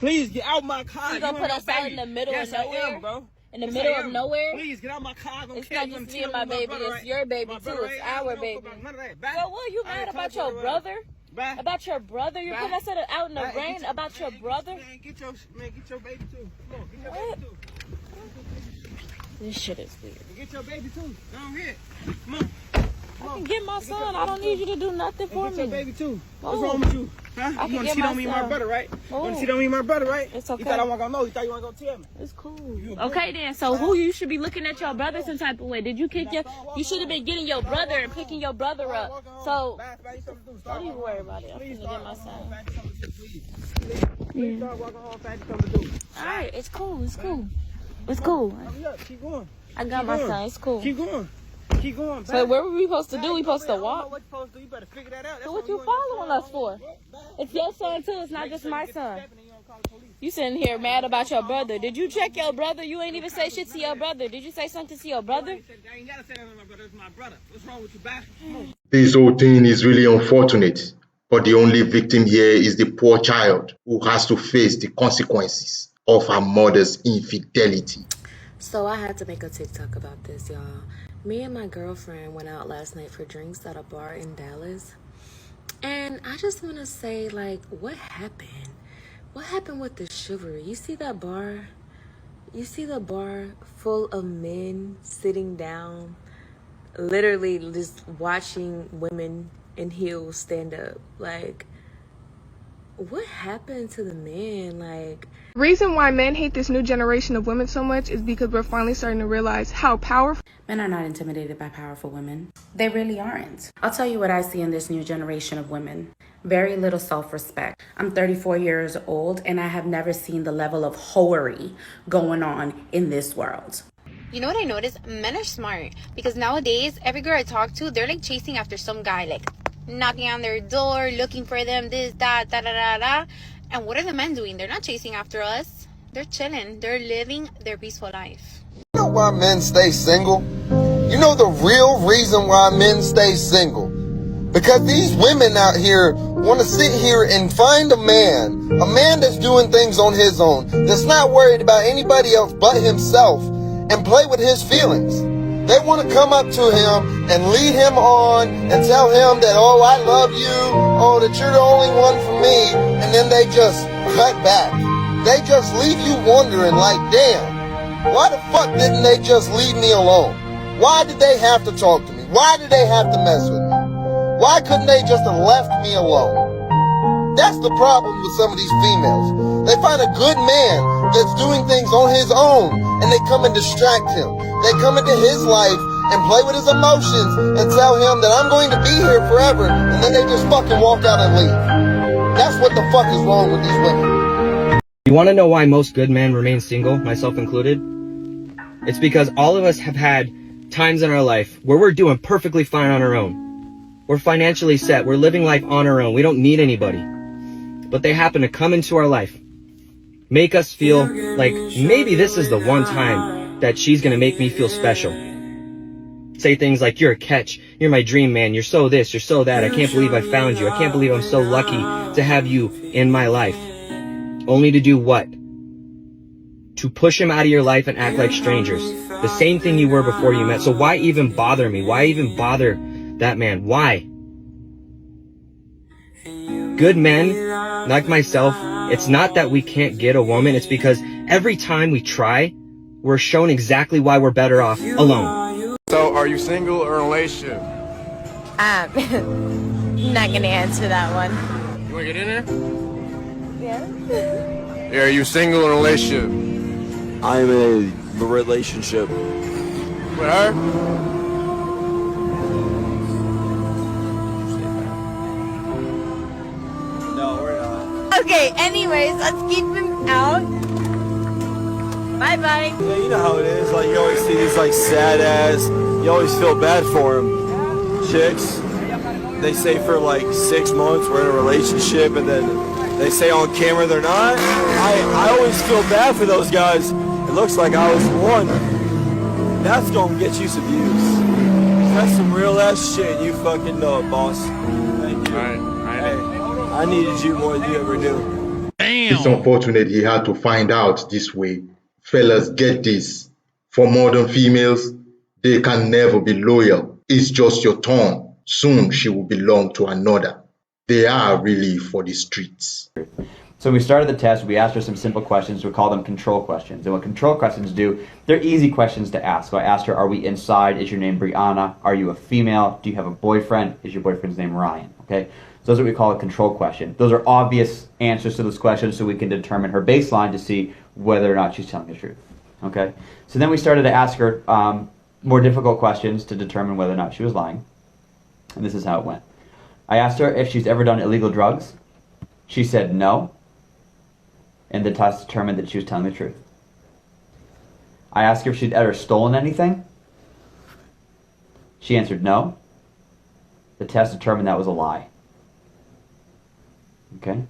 Please get out my car. You gonna put us out in the middle of nowhere? Bro. In the middle of nowhere? Please get out my car. It's not just me and my baby. It's your baby too. It's our baby. Well, what you mad about your brother? About your brother? You're putting us out in the rain about your brother? Man, get your baby too. Come on, get your baby too. This shit is weird. Get your baby too. Go ahead. Come on. I can get my son. I don't need you to do nothing for me. Get your baby too. What's wrong with you? Huh? You want to cheat on me and my brother, right? You want to cheat on me and my brother, right? It's okay. You thought I wasn't going to know. You thought you weren't going to tell me. It's cool. Okay then. So who you should be looking at your brother some type of way? Did you kick your... You should have been getting your brother and picking your brother up. So... Don't even worry about it. I'm finna get my son. Alright, it's cool. It's cool. It's cool. Keep going. I got my son. It's cool. Keep going. Keep going. So what were we supposed to do? We supposed to walk? What you supposed to do? You better figure that out. So what you following us for? It's your son too. It's not just my son. You sitting here mad about your brother. Did you check your brother? You ain't even say shit to your brother. Did you say something to your brother? I ain't gotta say that to my brother. It's my brother. What's wrong with you, back? This whole thing is really unfortunate, but the only victim here is the poor child who has to face the consequences of her mother's infidelity. So I had to make a TikTok about this, y'all. Me and my girlfriend went out last night for drinks at a bar in Dallas. And I just want to say, like, what happened? What happened with the chivalry? You see that bar? You see the bar full of men sitting down, literally just watching women in heels stand up. Like, what happened to the men? Like, the reason why men hate this new generation of women so much is because we're finally starting to realize how powerful. Men are not intimidated by powerful women. They really aren't. I'll tell you what I see in this new generation of women. Very little self-respect. I'm 34 years old and I have never seen the level of hoery going on in this world. You know what I noticed? Men are smart because nowadays every girl I talk to, they're like chasing after some guy, like knocking on their door, looking for them, this, that, da, da, da, da. And what are the men doing? They're not chasing after us. They're chilling. They're living their peaceful life. You know why men stay single? You know the real reason why men stay single? Because these women out here want to sit here and find a man that's doing things on his own, that's not worried about anybody else but himself, and play with his feelings. They want to come up to him and lead him on and tell him that, oh, I love you, oh, that you're the only one for me, and then they just cut back. They just leave you wondering, like, damn, why the fuck didn't they just leave me alone? Why did they have to talk to me? Why did they have to mess with me? Why couldn't they just have left me alone? That's the problem with some of these females. They find a good man that's doing things on his own, and they come and distract him. They come into his life and play with his emotions and tell him that I'm going to be here forever, and then they just fucking walk out and leave. That's what the fuck is wrong with these women. You want to know why most good men remain single, myself included? It's because all of us have had times in our life where we're doing perfectly fine on our own. We're financially set. We're living life on our own. We don't need anybody. But they happen to come into our life, make us feel like maybe this is the one time that she's going to make me feel special. Say things like, you're a catch. You're my dream man. You're so this. You're so that. I can't believe I found you. I can't believe I'm so lucky to have you in my life. Only to do what? To push him out of your life and act like strangers. The same thing you were before you met. So why even bother me? Why even bother that man? Why? Good men, like myself, it's not that we can't get a woman. It's because every time we try, we're shown exactly why we're better off alone. So, are you single or in a relationship? Not gonna answer that one. You wanna get in there? Yeah. Yeah, are you single or in a relationship? I'm in a relationship. With her? No, we're not. Okay, anyways, let's keep him out. Bye-bye. Yeah, you know how it is. Like, you always see these, like, sad ass, you always feel bad for them. Chicks, they say for, like, 6 months we're in a relationship, and then they say on camera they're not. I always feel bad for those guys. It looks like I was one. That's gonna get you some views. That's some real ass shit. You fucking know it, boss. Thank you. Alright, hey, I needed you more than you ever do. It's unfortunate he had to find out this way. Fellas, get this. For modern females, they can never be loyal. It's just your turn. Soon she will belong to another. They are really for the streets. So we started the test, we asked her some simple questions, we call them control questions. And what control questions do, they're easy questions to ask. So I asked her, are we inside? Is your name Brianna? Are you a female? Do you have a boyfriend? Is your boyfriend's name Ryan? Okay, so those are what we call a control question. Those are obvious answers to those questions so we can determine her baseline to see whether or not she's telling the truth. Okay, so then we started to ask her more difficult questions to determine whether or not she was lying. And this is how it went. I asked her if she's ever done illegal drugs. She said no. And the test determined that she was telling the truth. I asked her if she'd ever stolen anything. She answered no. The test determined that was a lie. Okay.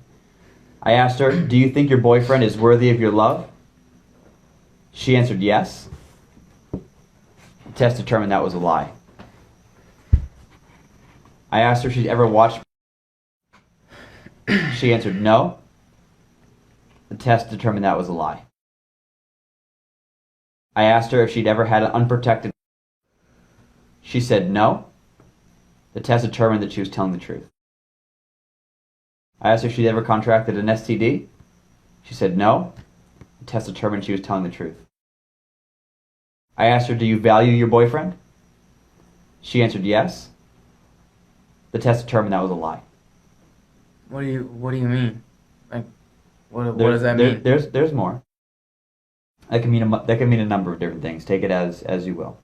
I asked her, do you think your boyfriend is worthy of your love? She answered yes. The test determined that was a lie. I asked her if she'd ever watched. She answered no. The test determined that was a lie. I asked her if she'd ever had an unprotected. She said no. The test determined that she was telling the truth. I asked her if she'd ever contracted an STD. She said no. The test determined she was telling the truth. I asked her, do you value your boyfriend? She answered yes. The test determined that was a lie. What do you mean? Like, what does that mean? There's more. That can mean a number of different things. Take it as you will.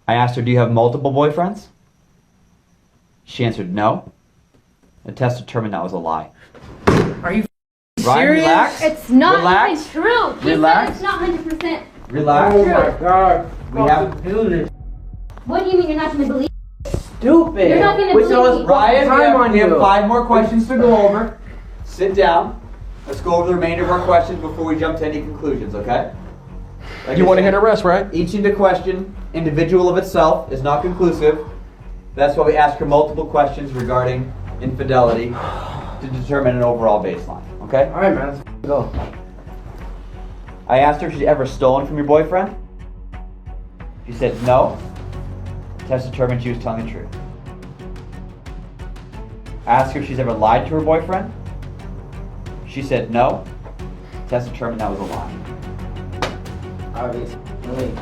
I asked her, do you have multiple boyfriends? She answered no. The test determined that was a lie. Are you Ryan, serious? relax. It's not relax. even true. He Relax. said it's not 100%. Relax. Oh my god. We have What do you mean you're not going to believe? Stupid. You're not gonna Waste all believe this me. Ryan, time on we have you. 5 more questions to go over. Sit down. Let's go over the remainder of our questions before we jump to any conclusions, okay? Like You I want to said, hit a rest, right? Each question, individual of itself, is not conclusive. That's why we ask her multiple questions regarding infidelity to determine an overall baseline, okay? Alright, man, let's go. I asked her if she'd ever stolen from your boyfriend. She said no. The test determined she was telling the truth. I asked her if she's ever lied to her boyfriend. She said no. The test determined that was a lie. Obviously.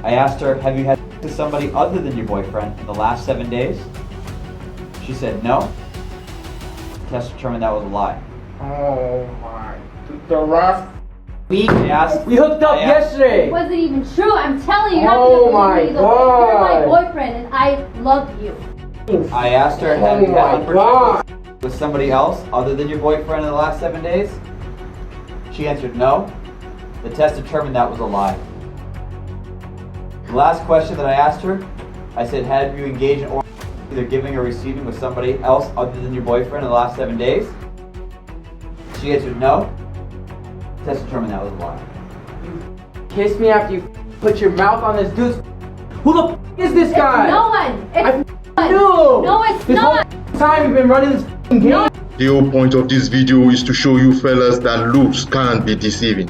I asked her, have you had sex with somebody other than your boyfriend in the last 7 days? She said no. The test determined that was a lie. Oh my. The last week I asked, we hooked up yesterday. It wasn't even true. I'm telling you, you're not Oh going my to believe me. You're my God. boyfriend, and I love you. I asked her, have Oh you had my unprotected God. sex with somebody else other than your boyfriend in the last 7 days? She answered no. The test determined that was a lie. The last question that I asked her, I said, have you engaged in oral sex, either giving or receiving with somebody else other than your boyfriend in the last 7 days? She answered no. The test determined that was a lie. Kiss me after you put your mouth on this dude's. Who the f is this guy? No one. It's No. No, it's this not. Whole time you've been running this f***ing game. The whole point of this video is to show you fellas that looks can be deceiving.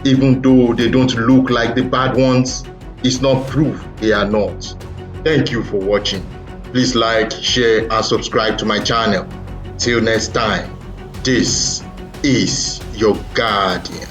Even though they don't look like the bad ones, it's not proof they are not. Thank you for watching. Please like, share and subscribe to my channel. Till next time, this is your guardian.